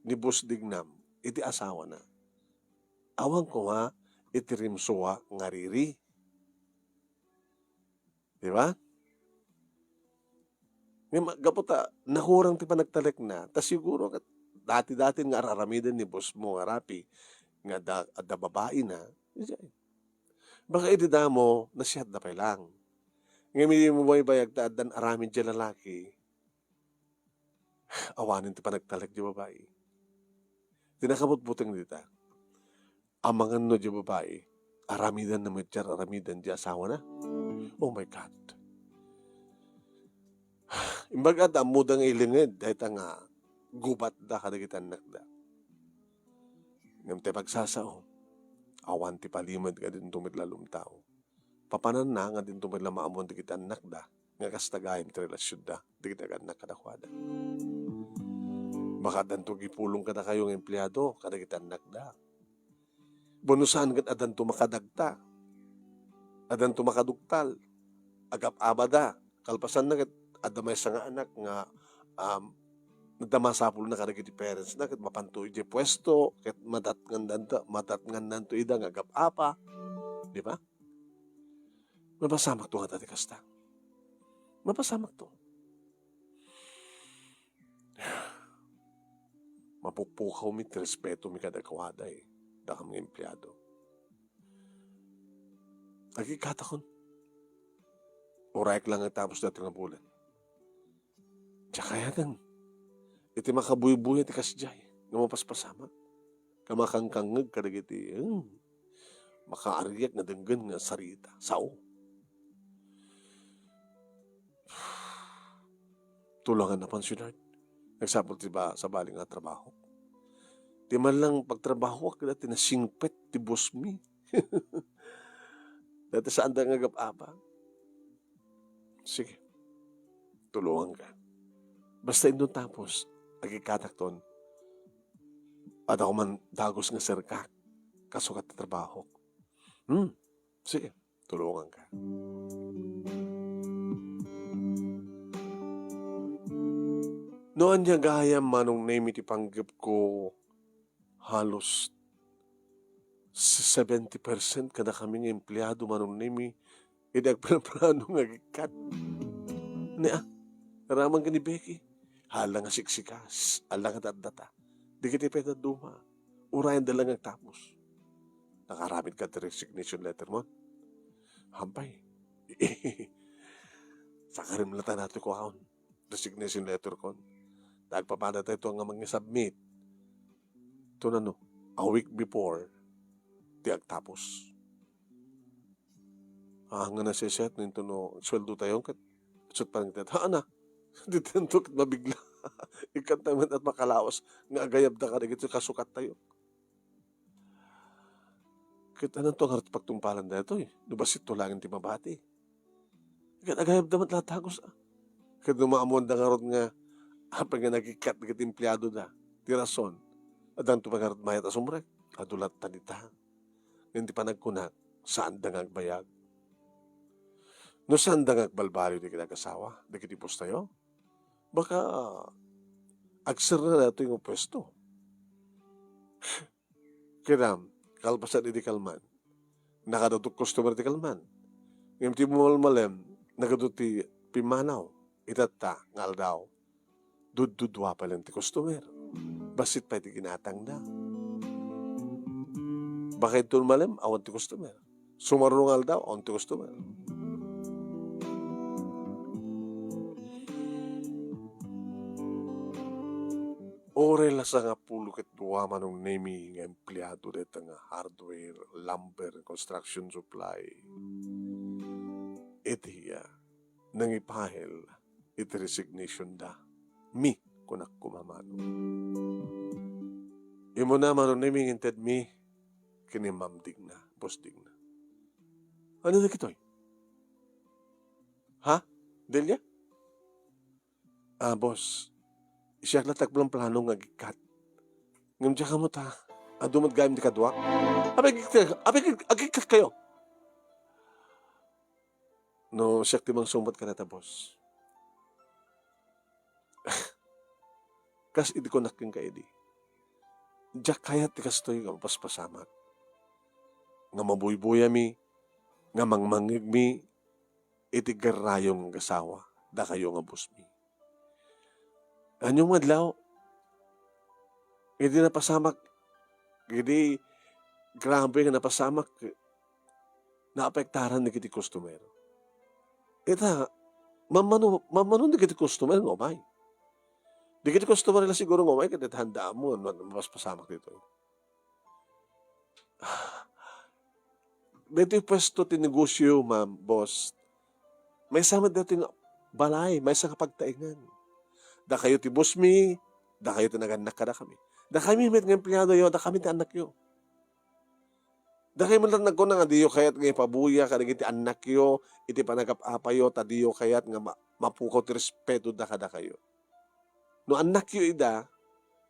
ni Boss Dignam, iti asawa na. Awang ko nga, iti rimsuwa nga riri. Di ba? Gaputa, nahurang ti panagtalek na, tas siguro dati-dati nga araramidan ni boss mo nga rapi, nga da babae na, baka idida mo, nasiyat na pa lang. Ngayon mo ba ibayag dan aramin dyan lalaki, awanin ti panagtalek di babae. Tinakamot-butang dita, amangan no di babae, aramidan na mo dyan, aramidan di asawa na. Oh my God. Imbaga da mudang ilingid dahil nga gubat da kadagitan nakda. Ngam te pagsasao, awan ti palimad ka din tumidlalong tao. Papanan na nga din tumidla maamon di kita nakda, nga kastagayim ti relasyon da, di kita anak kadakwada. Baka danto gipulong ka na kayong empleyado, kadagitan nakda. Bonusan kat adanto makadagta, adanto makadugtal, agap abada, kalpasan na kat adamay sa nga anak nga nagdamasapul na kadagiti parents na kat mapantuy di pwesto kat matatngan nanto ida nga gap-apa. Di ba? Mapasamak to nga dati kasta. Mapasamak to. Mapupukhaw mi respeto mi kadagwada da kami empleyado. Nagikatakon. Uraik lang ang tapos dati nga bulan. Tsaka yan, iti makabuy-buy iti kasjay, nga mapaspasama. Kamakangkangag kadagiti, makaariyak na denggan nga sarita, sao. Tulangan na pensyonard, nagsapot diba sa baling nga trabaho. Di man lang pagtrabaho ka dati na singpet ti boss mi. Dati saan da nga gap-apa. Sige, tulungan ka. Basta indon tapos, agikatakton, at ako man dagos nga serkak, kasukat na trabaho. Sige, tulungan ka. Noon niya gaya manong name iti panggap ko, halos 70% kada kaming empleyado manong name idagplano nga gikat. Naramang ka ni Becky. Hala nga siksikas, hala nga dadata. Di kita pwede duma. Urayan dalang ang tapos. Nakaramit ka ti resignation letter mo. Hampay. Sakarimlatan natin ko akon. Resignation letter ko. Nagpapada tayo ito nga mag-submit. Ito na no, a week before, di agtapos. Nga nasiset, nito no, sweldo tayo, sut parang ito, na, di tentok mabigla. Ikan taman at makalawas, nga agayab na ka na gito, kasukat tayo. Kita na ito, ngarat pagtumpalan na ito Nubasit to langin ti mabati. Ikan agayab naman latagos Kaya dumaamon na ngarat nga, pag nga nagikat na empleyado na, ti rason, adang ito pangarat mayat asumrek, adulat tanita. Hindi pa nagkunak, saan da ngagbayag. No saan da ngagbalbali di kinagasawa, di kitipos tayo, baka agsir na nato yung pwesto. Kinam, kalpasan di kalman, nakadatok customer di kalman. Ngayon ti malmalem, nagaduti pimanaw, itata, ngal daw, dududwa pa lang ti customer. Basit pa iti kinatang na. Baka ito malem, awan ti customer. Sumarungal daw, awan ti customer. Orel sa nga pulukit duwa manong nemi nga empleyado dito nga hardware, lumber, construction supply. Iti nangipahel, iti resignation da. Mi, kunak kumamano. Imo na manong nemi nginted mi, kinimamdig na, posting na. Ano na kitoy? Ha? Delia? Boss. Siya latak palang plano nga gikat. Ngam siya ka mo ta. Dumad gayam di kadwa. Agikat kayo. No, siya timang sumbat ka na ta, boss. Kas idi ko naking ka idi. Diyak kayat ti kastoy nga mapaspasamak. Nga mabuybuya mi, nga mangmangig mi, iti garayong nga gasawa, da kayo nga busmi. Anyong madlaw, hindi napasamak, hindi grabe nga napasamak, naapektaran ni kiti customer. Ita, mamano ni kiti customer nga umay. Di kiti customer nila siguro nga umay, kiti handaan mo, mapaspasamak dito. Dito yung pwesto ti negosyo, ma'am, boss. May sama dito yung balay, may sa kapagtaingan. Da kayo ti boss mi, da kayo ti naganak ka da kami. Da kami met ng empleyado yo, da kami ti anak yo. Da kayo man nagko nga diyo kayat nga ipabuya, kadagiti anak yo, iti panagap-apa yo, tadiyo kayat nga mapukaw ti respeto da kada kayo. No anak yo ida,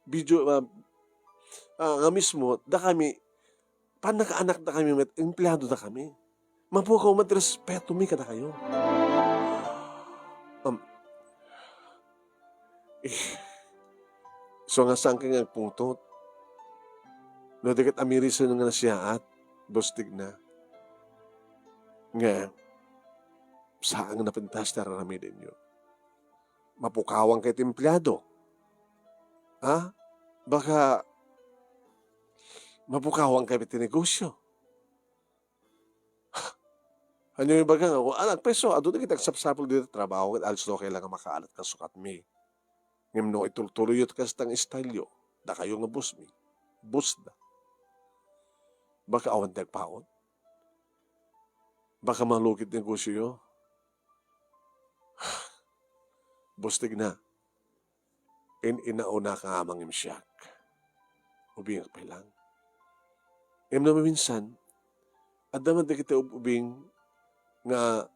video, nga mismo, da kami, panakaanak da kami, met empleyado da kami. Mapukaw mat respeto mi kada kayo. So nga sangking ang pungtot. No, dikat amirisan nga nasiyaat, bustig na. Nga, saan nga napintas na raramidin nyo? Mapukawang kay templado. Ha? Baka, mapukawang kay tinegosyo. Ano yung baga nga, anak peso, ado na kitang sapsapol dito trabaho, at alis do kailangan makaalat ka sukat mi. Ngam no, itulturuyot ka sa tang estylyo, da kayo nga bus mi. Bus da. Baka awan tagpaon. Baka malukit negosyo yo. Bustig na. Inauna ka amang imsyak. Ubing ka lang. Ngam na maminsan, at naman na kita ubing nga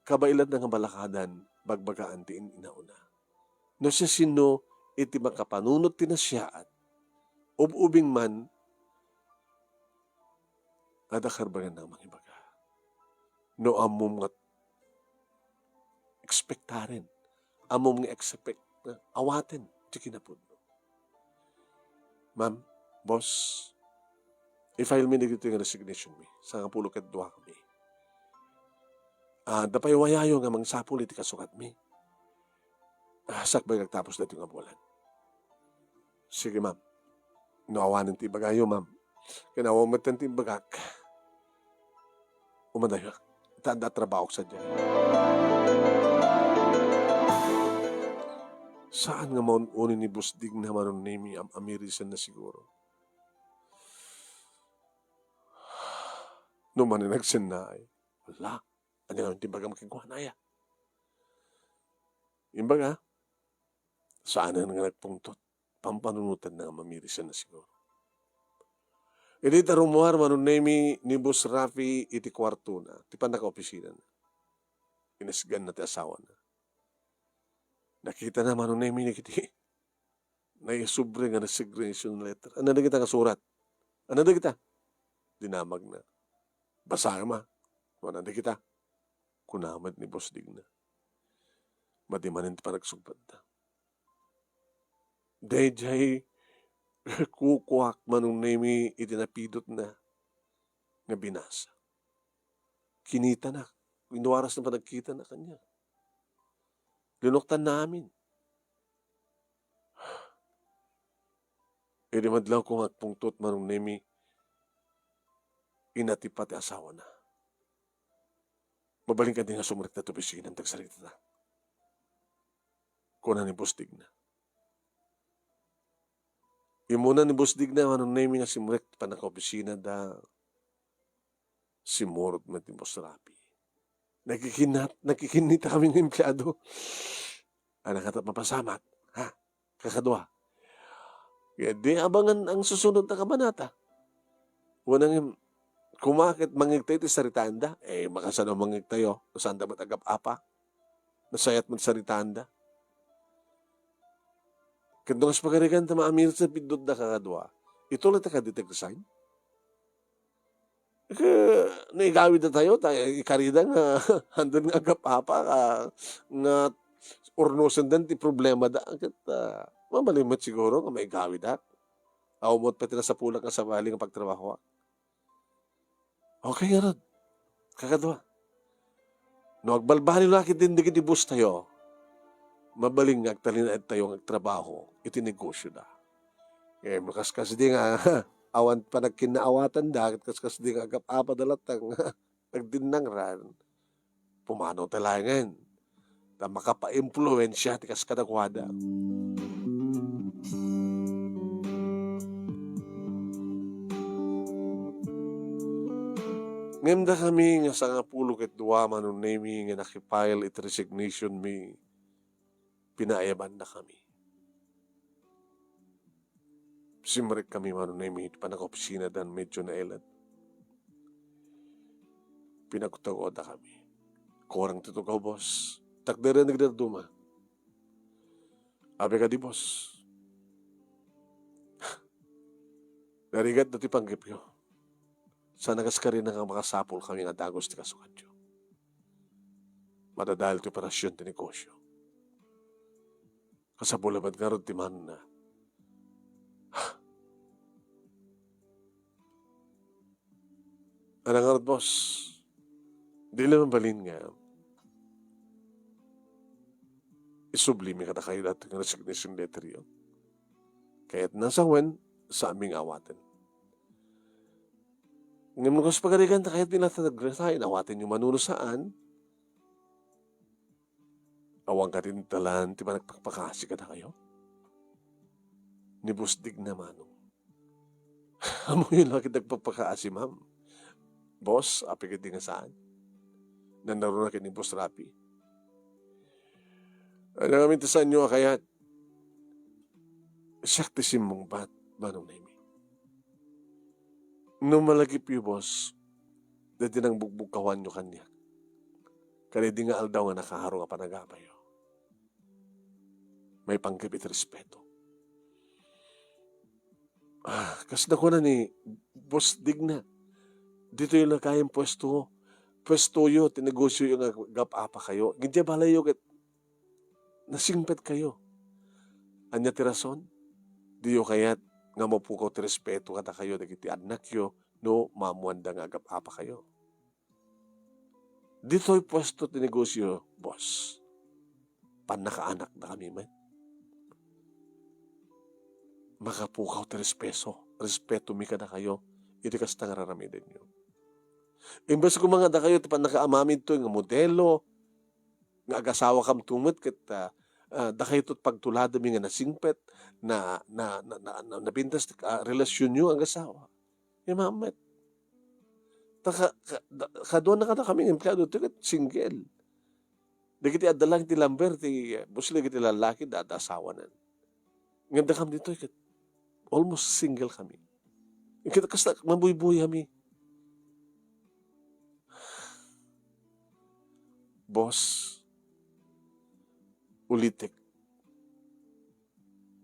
kabailan nga balakadan bagbagaan ti inauna. No siya sino iti makapanunot ti nasyaat ubing man adakarbangan ng mga ibaga. No amom nga expectaren. Amom nga expect na awaten ti kinapudno. Ma'am, boss, i-file mi na dito yung resignation mi. Sa nga pulo kat duwa kami. Dapay wayayo nga mangsapul iti kasukat mi. Sakbay nagtapos na ito nga bulan. Sige, ma'am. Naawanan ti bagayo, ma'am. Kinawamatan ti bagak. Umadayo. Tanda trabaho sa dyan. Saan nga maunin ni busdig na manon nimi am amirisan na siguro? No man nagsinay. Wala. Ano nga yung baga makikuhanaya? Yung baga, saan nga nagpungtot? Pampanunutan na mamirisan na siguro. Hindi tarumuar manon nemi ni Boss Rafi iti kwarto na. Ti pa naka-opisina na. Inesgan na ti asawa na. Nakita na manon nemi ni kiti. Naisubre nga resignation letter. Ano na kita kasurat? Ano na kita? Dinamag na. Basa ma. Ano na kita? Kunamad ni Boss Digna. Matimanin pa nagsugpad na. Dayjay kukuak manong nemi itinapidot na nga binasa. Kinita na. Inuwaras na pa nagkita na kanya. Linuktan namin. E di madlaw kong agpungtot manong nemi inatipat asawa na. Mabaling ka din nga sumrik na tubisigin ang tagsarita na. Kuna ni Busdig na. Imuna ni Busdig na, anong name nga simrek pa naka-opisina da simurot mo ni Boss Rapi. Nakikinita kami ng empleyado. Anak at mapasamat. Ha? Kakadwa. Kaya di abangan ang susunod na kabanata. Unang yung kumakit mangigtay ti saritanda, makasano mangigtayo, nasanda matagap-apa, nasayat mat saritanda. Kandungas pagarigan ta maamir sa pindod na kakadwa, ito lang ta ka-detect sign. Naigawid na tayo, ikarida nga, handon nga agap-apa, nga urnusan dan ti problema da, agad mamalimot siguro nga may gawid at. Awmot pati na sa pulang ka sa baling ang pagtrabaho. Okay nga ron. Kakadwa. No, agbalbali lakit din digit ibus tayo. Mabaling nga agtalina at tayo ang trabaho. Iti negosyo da. Eh, makaskas di nga, awan pa nagkinaawatan da, kaskas di nga agap-apa dalatang nagdinang ran. Pumano talangan. Na makapa-impluensya ti kas kadakwada. Ngem da kami nga sa nga pulo ket duwa manon nami nga nakipile it resignation mi pinaayaban na kami. Simrek kami manon nami panag-opisina dan medyo na elat. Pinagtawad na kami. Korang titugaw, boss. Takdera nagdarduma. Abe ka di, boss. Narigat na ti panggipyo. Sa nagas ka rin nga makasapol kami nga dagos ti kasukadyo. Madadahil ti operasyon ti negosyo. Kasabulabad nga ron ti man na. Ano nga ron, boss? Di naman balin nga. Isublimi ka na kayo dati ng resignation letter yun. Kaya't nasa wen, sa aming awatin. Ngayon ko sa pagarigan na kaya't pinatag-resign, awatin yung manuno saan, awang ka rin talan, di ba nagpagpakasi ka na kayo? Nibusdig na manong. Amo yun lagi nagpagpakasi, ma'am. Boss, apikit di nga saan? Nandaro na kini Boss Rapi. Ano kami sa inyo kaya saktisim mong bat manong naimi. Nung malagip yung boss, dati nang bugbugkawan nyo kanya. Kaya di nga aldaw nga nakaharo nga panagapayo. May panggipit respeto. Kasi na ko na ni Boss Digna. Dito yung nakayang pwesto. Pwesto yun, tinegosyo yung gap-apa kayo. Gindya balay yung nasingpet kayo. Anya ti rason? Diyo kaya't nga mapukaw ti respeto kata kayo dagiti anak yo no mamuanda nga agap-apa kayo. Dito'y pwesto ti negosyo, boss. Panakaanak na kami man. Makapukaw ti respeto mi kada kayo, iti kasta nga raramidin nyo. Imbes ko mga da kayo, tipan nakaamamid to yung modelo, nga agasawa kam tumot, kat da kayo to't pagtulada mi nga nasingpet, na nabintas relasyon nyo ang asawa. Yung mamet. Kadoon na kada kami, empleyado ito, single. Dagiti adalang ti lamber, ti busli ti lalaki, asawa na. Nganda kami dito, almost single kami. Kita kasta, mabuy-buy kami. Boss, ulitik.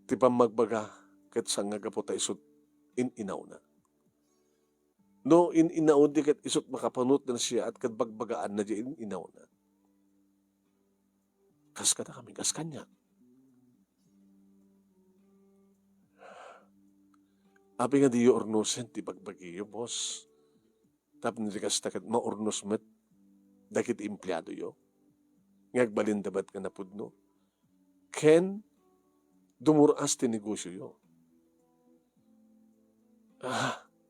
Ti pamagbaga, ket sang nga gapo ta isot inaw na. No, inaw di ket isot makapanut na siya at ket bagbagaan na di inaw na. Kas kata kami, kas kanya. Abi nga di yu ornosen, ti bagbagiyo, boss. Tap nili kas takat maornos met, dakit empleyado yo. Ngagbalindabat ka na pudno. Ken, dumuras ti negosyo yo.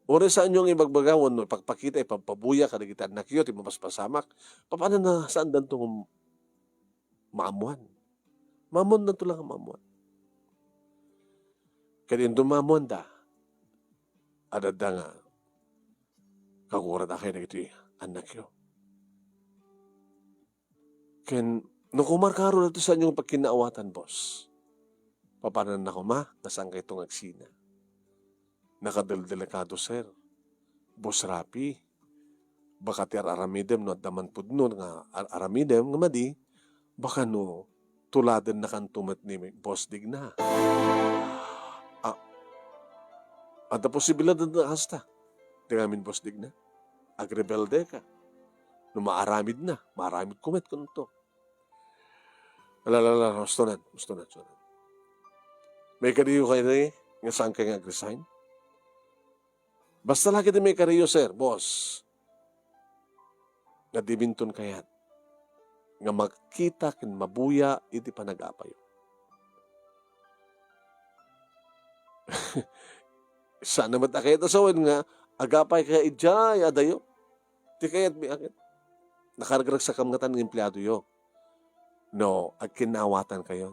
Ore saan yung ibagbagawan, no? Pagpakita, ipampabuya, kadagitan na kiyo, timapaspasamak. Paano na saan dan itong maamuan? Mamuan na ito lang ang maamuan. Kaya yung dumamuan da, adada nga, kagurat na kayo na ito anak yo. Ken, nung kumarkaro na ito sa inyong pagkinaawatan, boss, papanan na ko nasaan kayo itong aksina. Nakadaldelikado, sir. Boss Rapi, baka ti aramidem no at daman pudno nga aramidem nga madi, baka no tuladan na kan tumat ni Boss Digna. At ang posibilidad na hasta, di ngamin Boss Digna, agrebelde ka. No maaramid na, maaramid kumet ko nito. Gusto na. May kadiyo kayo na nga saan kayo nga resign? Basta lagi din may kariyo, sir, boss. Nga dibinton kayat. Nga makita kin mabuya, iti panagapayo. Sana matakit asawan nga, agapay kaya ijay, adayo. Ti kayat mi akit. Nakaragrak sa kamngatan ng empleyado yo. No, at kinawatan kayo.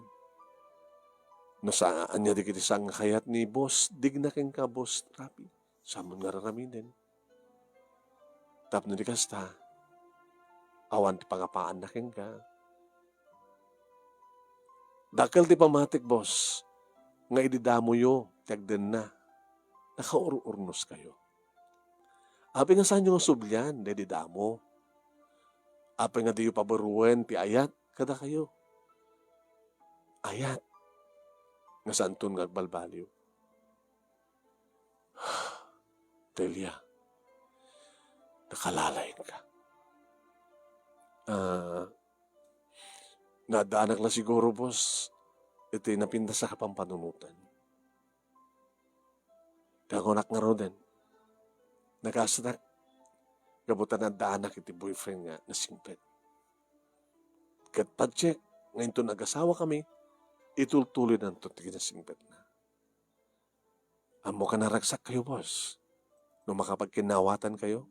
No, saan niya di kiti sang kayat ni boss, dignakin ka, boss, Rapi. Samon nga raramin din. Tapno di kasta, awan ti pangapaan na ken ka. Dakal ti pamatik, boss, nga ididamo yo, tiyagden na, nakaururnos kayo. Api nga saan yung sublyan, dedidamo. Api nga di yung pabaruan, ti ayat, kada kayo. Ayat, nga santun nga agbalbaliw. Delia, nakalalay ka. Nadaanak na siguro, boss, ito napinda sa kapampanunutan. Kagunak nga ro din. Nakasanak, gabutan na daanak iti boyfriend nga na singpet. Kat padcheck, ngayon to nag-asawa kami, itultuloy na ito tigil na singpet na. Amo ka naragsak kayo, boss. Nung makapagkinawatan kayo.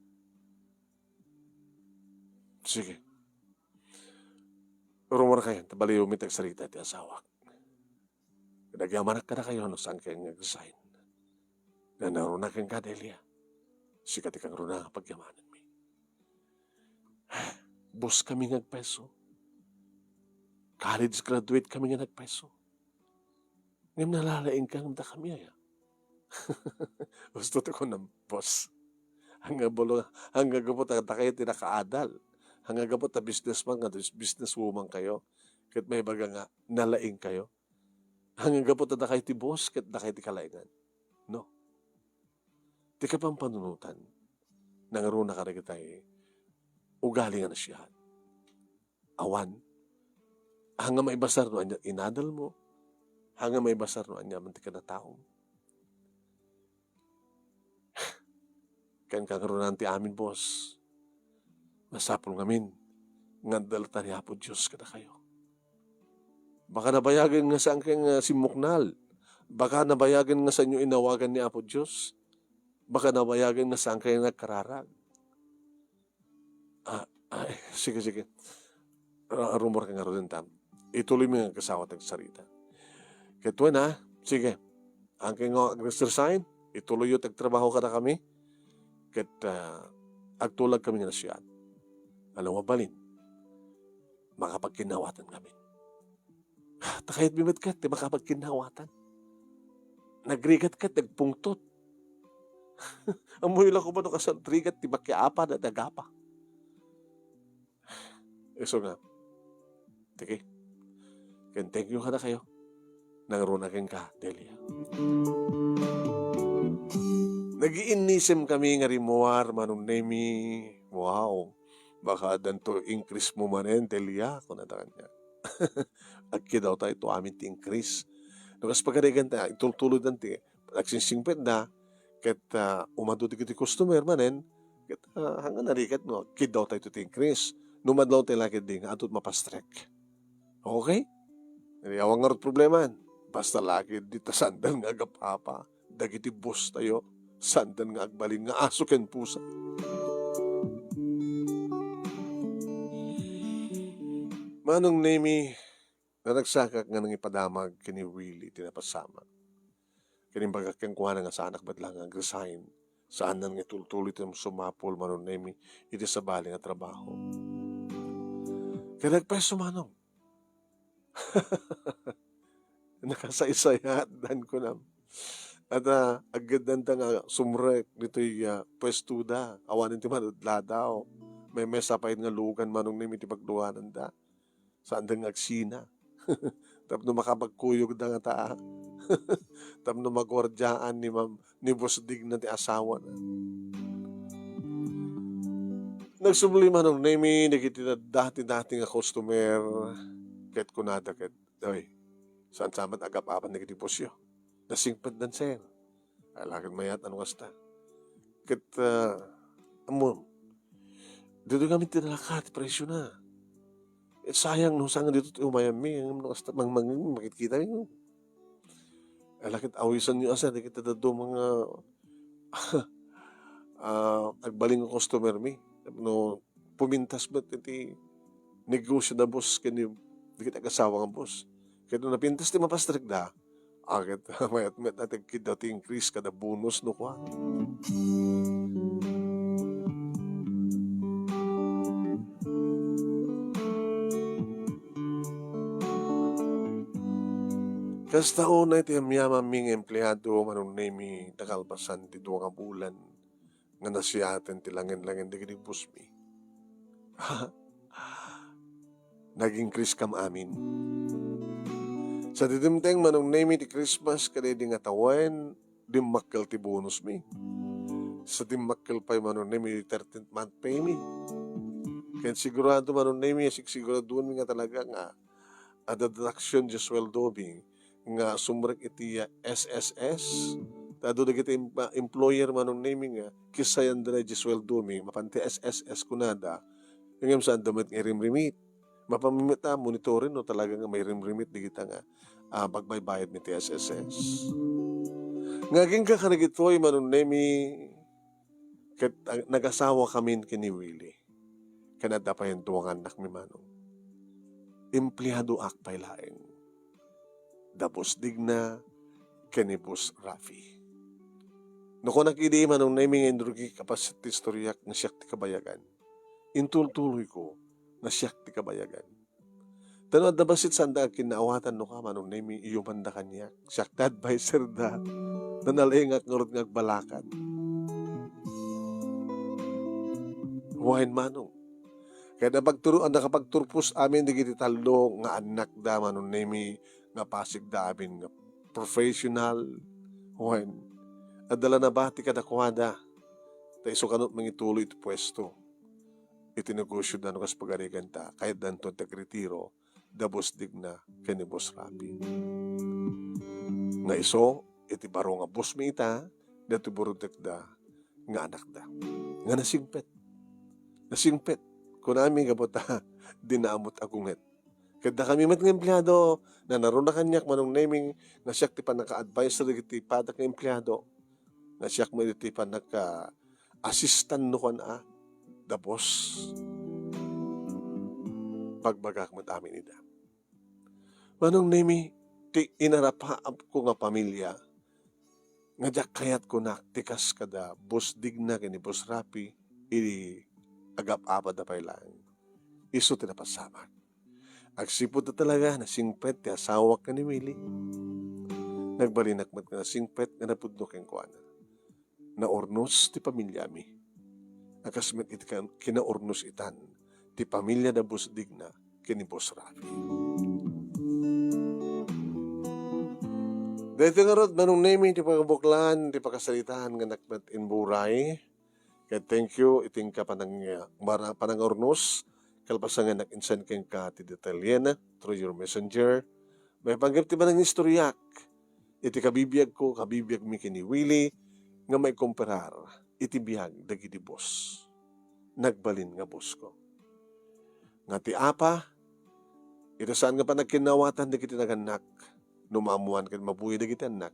Sige. Rumor kayo, tabaliw mitag sarita ti asawak. Nagyaman ka na kayo, no saan kayo nag-resign. Na narunakin ka, Delia. Sikat ikang runa nga pagyamanan mi. Boss kami ngagpeso. College graduate kami nga nagpeso. Ngayon nalalaing kang da kami ay. Gusto ko ng boss. Hanggang gabot na kayo tinakaadal. Hanggang gabot na businessman nga, businesswoman kayo. Kahit may baga nga, nalaing kayo. Hanggang gabot na kayo ti boss, kahit na kayo ti kalaingan. No. Di ka pang panunutan. Nangaroon na ka na kitay, ugali nga na siya. Awan. Hanggang may basar no, inadal mo. Hanggang may basar no, anya, manti ka na taong. Kan kakaroon ti amin, boss. Masapol ngamin. Ngandalatan niya po Diyos kada kayo. Baka nabayagan nga sa angking simuknal. Baka nabayagan nga sa inyo inawagan ni Apo Diyos. Baka nabayagan nga sa angking nagkararag. Sige. Rumor ka nga rin tam. Ituloy mo nga kasawa tagsarita. Kaya na, sige. Angking nag-resign, ituloy yung tagtrabaho ka na kami. Kaya agtulag kami nga na siya. Alam mo balin, makapagkinawatan kami. Takayat bimit ka, di makapagkinawatan. Nagrigat ka, nagpungtot. Amoy lang ko ba no kasantrigat, di makiapa na nagapa. So nga, sige. Thank you ka na kayo. Nangarunakin ka, Delia. Nag-iinisim kami nga rimuar, manong nemi. Wow. Baka danto increase mo manen, Delia. Kung natakan niya. Agki daw tayo ito amin ti increase. Nukas pagkarigan tayo, itultulod nanti. Nagsisingpet na, kat umaduti kiti customer manen, kat hanggang narikat no, kid daw tayo ti increase. Numadlaw tayo laki ding, atot mapastrek. Okay? Awang nga problema. Basta laki dito sandan nga agapapa. Dagiti boss tayo. Sandan nga agbalin nga aso ken pusa. Manong nemi, na nagsakak nga nang ipadamag kini Willie tinapasama. Kinimbaga kang kuha nga sa anak badlang nga resign. Saan nan nga tultuloy itong sumapol manong nemi, iti sa bali nga trabaho. Kaya nagpeso manong. Nakasaysayat dan ko na. At agad nanta nga sumrek dito'y pwestuda. Awanin ti manudladaw. May mesapay nga lugan manong nimi ti pagduwanan da. Saan da nga agsina. Tapno makapagkuyog da nga taa. Tapno magwardyaan ni Boss Dig na ti asawa na. Nagsumli manong nimi, nagiti dati nga customer. Ket kunada ket. Oy, saan samat agap-apan nagiti posyo. Nasingpad dan sir. Alakan mayat ano kasta. Ket amo dito kami tinalakat presyo na. Sayang no sangan dito ti umayami ang kasta mangmangin makikita yo. Alakit awisan niyo asa di kita dado mga agbaling nga customer mi. No pumintas ba iti negosyo da boss kani di kita kasawa nga boss. Kaya no napintas ti mapastrik da. Agad mayat met natin kita ti increase kada bonus no kwa. Kasta una iti amyama ming empleyado manong nemi nakalpasan ti duwa nga bulan nga nasiyaten ti langin-langin di boss mi. Nag-increase kam amin. Sa didimteng manong nemi ti Christmas kada di nga tawen dimmakkel ti bonus mi. Sa dimmakkel pa'y manong nemi 13th month pay mi. Kaya sigurado manong nemi siguraduan mi nga talaga nga a deduction di sweldo mi nga sumrek iti SSS. Tado da kita employer manong nemi nga kisayan da na di sweldo mi mapanti SSS kunada. Yung saan damit nga rimrimit. Mapamimita, monitorin no talaga nga may rimrimit di kita nga pagbaybayad ni TSSS. Ngaging kakarigitoy manong nemi ket nag-asawa kami kini Willie. Kanada pa yung tuwang anak mi manong. Empleyado akpay laeng. Dabos digna kini Boss Rafi. No kung nakidi manong nemi nga indrugi kapasit istoryak nga siyak ti kabayagan. Intultuloy ko na siyak ti kabayagan. Tanong at nabasit sanda kinaawatan no ka manong nemi iyuman da kanyak. Siyak na advisor da nanalingak ngurot ngagbalakad. Huwain manong. Kaya nakapagturpos amin di kiti talo nga anak da manong nemi nga pasig da amin nga professional. Huwain. Adala na ba ti kadakwada. Ta iso kanot mangituloy iti pwesto. Iti negosyo da no kas pagarigan ta. Kahit danton tagretiro. Dabos digna kani Boss Rafi. Nga iso, iti baro nga boss mi ita, dati burutek da, nga anak da. Nga nasingpet. Nasingpet. Kung namin kabota, dinaamot agunget. Kada kami mat ng empleyado, na naroon na kanyak manong naming, nga siyak ti pa naka-advisor iti patak ng empleyado, nga siyak mo iti pa naka-assistant no kan da boss. Pagbagak mat amin ida. Manong nemi, ti inarapa ko nga pamilya, nga jak kayat ko na tikas kada boss digna kini Boss Rafi, iti agap-apad na pailang. Iso tinapasamak. Agsipot na talaga na singpet ti asawak ka ni Willie. Nagbalinak mat nga na singpet nga napudno keng kuana. Na ornos ti pamilya mi. Akasmet iti kinaornos itan ti pamilya na Boss digna kini Boss Rafi. Dito nga rod, manong nemi, ti pagabuklan, ti pagkasalitaan nga nakmat in buray. Kaya thank you, iting ka panang ornos, kalpasan nga nakinsan keng ka ti detalyen through your messenger. May panggap ti manang istoryak, iti kabibiyag ko, kabibiyag mi kini Willie, nga may comparar, iti biyag dagiti boss. Nagbalin nga boss ko. Nga ti apa, ito saan nga pa nagkinawatan dagiti naganak, numamuan kan mabuhi dagiti anak,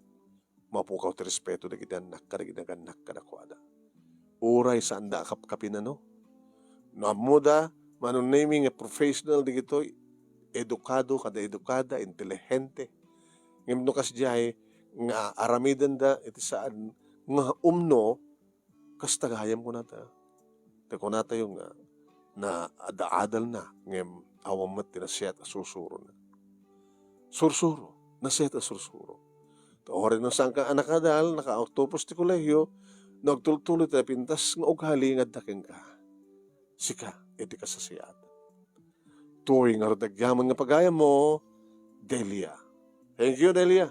mapukaw ti respeto dagiti anak, kadagiti naganak kadakwada. Uray saan da kapkapin ano? Namuda, manong naming nga professional dagito, edukado, kada edukada, intelihente. Ngayon no kas diay, nga aramidan da, iti saan, nga umno, kas tagayam ko nata. Tako nata yung na adaadal na, ngayon awamat tinasiyat asusuro na. Sursuro, nasiyat asursuro. Orin ng sangka anak adal, naka-autopos ti kolehyo, nagtultuloy tayo pintas nga ugali nga daking ka. Sika, iti kasasiyat. Tuwing nga rodagyaman nga pagaya mo, Delia. Thank you, Delia.